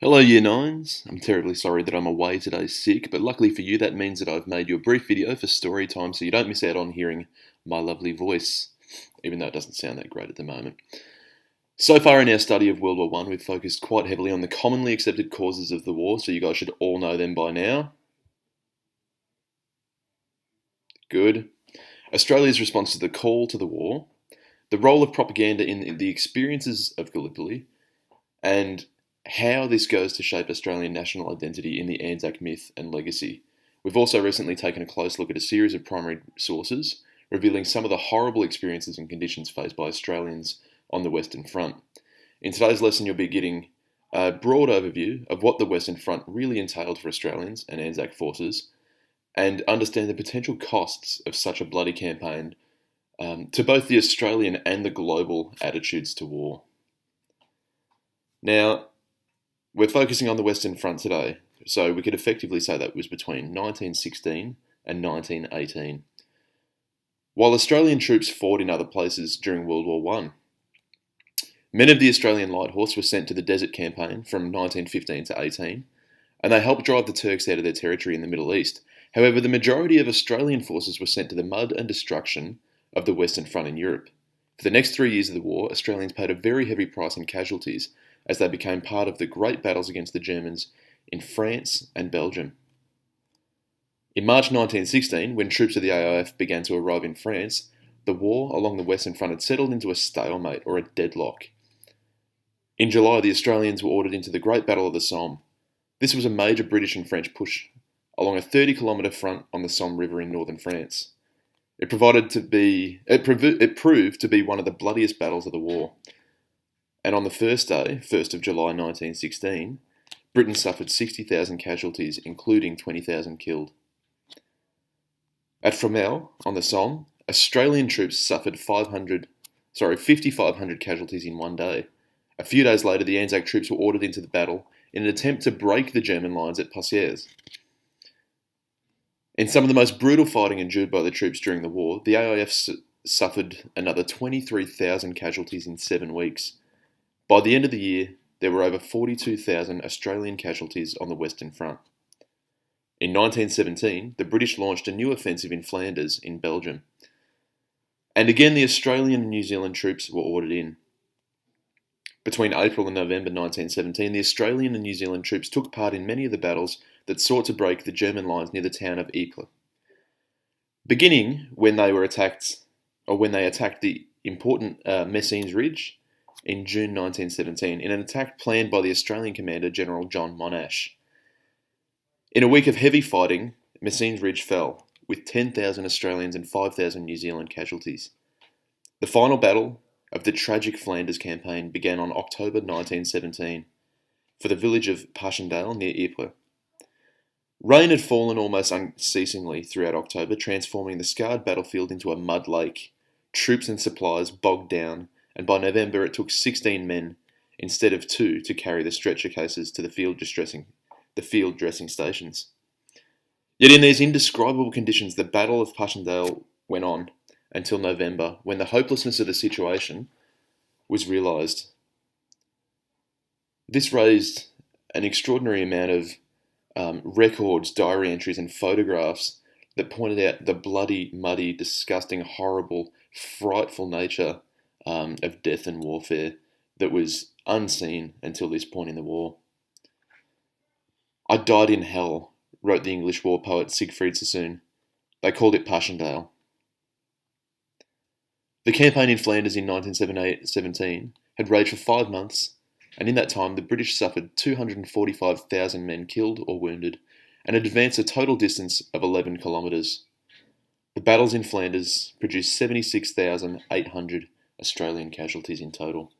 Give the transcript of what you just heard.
Hello Year 9s, I'm terribly sorry that I'm away today sick, but luckily for you that means that I've made you a brief video for story time so you don't miss out on hearing my lovely voice, even though it doesn't sound that great at the moment. So far in our study of World War One, we've focused quite heavily on the commonly accepted causes of the war, so you guys should all know them by now. Good. Australia's response to the call to the war, the role of propaganda in the experiences of Gallipoli, and how this goes to shape Australian national identity in the Anzac myth and legacy. We've also recently taken a close look at a series of primary sources, revealing some of the horrible experiences and conditions faced by Australians on the Western Front. In today's lesson, you'll be getting a broad overview of what the Western Front really entailed for Australians and Anzac forces, and understand the potential costs of such a bloody campaign to both the Australian and the global attitudes to war. Now, we're focusing on the Western Front today, so we could effectively say that was between 1916 and 1918. While Australian troops fought in other places during World War One, men of the Australian Light Horse were sent to the Desert Campaign from 1915 to 18, and they helped drive the Turks out of their territory in the Middle East. However, the majority of Australian forces were sent to the mud and destruction of the Western Front in Europe. For the next 3 years of the war, Australians paid a very heavy price in casualties as they became part of the great battles against the Germans in France and Belgium. In March 1916, when troops of the AIF began to arrive in France, the war along the Western Front had settled into a stalemate or a deadlock. In July, the Australians were ordered into the Great Battle of the Somme. This was a major British and French push along a 30-kilometre front on the Somme River in northern France. It proved to be one of the bloodiest battles of the war. And on the first day, 1st of July 1916, Britain suffered 60,000 casualties, including 20,000 killed. At Fromelles, on the Somme, Australian troops suffered 5,500 casualties in one day. A few days later, the Anzac troops were ordered into the battle in an attempt to break the German lines at Poitiers. In some of the most brutal fighting endured by the troops during the war, the AIF suffered another 23,000 casualties in 7 weeks. By the end of the year, there were over 42,000 Australian casualties on the Western Front. In 1917, the British launched a new offensive in Flanders, in Belgium. And again, the Australian and New Zealand troops were ordered in. Between April and November 1917, the Australian and New Zealand troops took part in many of the battles that sought to break the German lines near the town of Ypres. Beginning when they attacked the important Messines Ridge, in June 1917 in an attack planned by the Australian commander General John Monash. In a week of heavy fighting, Messines Ridge fell, with 10,000 Australians and 5,000 New Zealand casualties. The final battle of the tragic Flanders campaign began on October 1917 for the village of Passchendaele near Ypres. Rain had fallen almost unceasingly throughout October, transforming the scarred battlefield into a mud lake. Troops and supplies bogged down, and by November it took 16 men instead of 2 to carry the stretcher cases to the field dressing stations. Yet in these indescribable conditions, the Battle of Passchendaele went on until November, when the hopelessness of the situation was realised. This raised an extraordinary amount of records, diary entries and photographs that pointed out the bloody, muddy, disgusting, horrible, frightful nature of death and warfare that was unseen until this point in the war. "I died in hell," wrote the English war poet Siegfried Sassoon. They called it Passchendaele. The campaign in Flanders in 1917 had raged for 5 months, and in that time the British suffered 245,000 men killed or wounded and had advanced a total distance of 11 kilometres. The battles in Flanders produced 76,800 Australian casualties in total.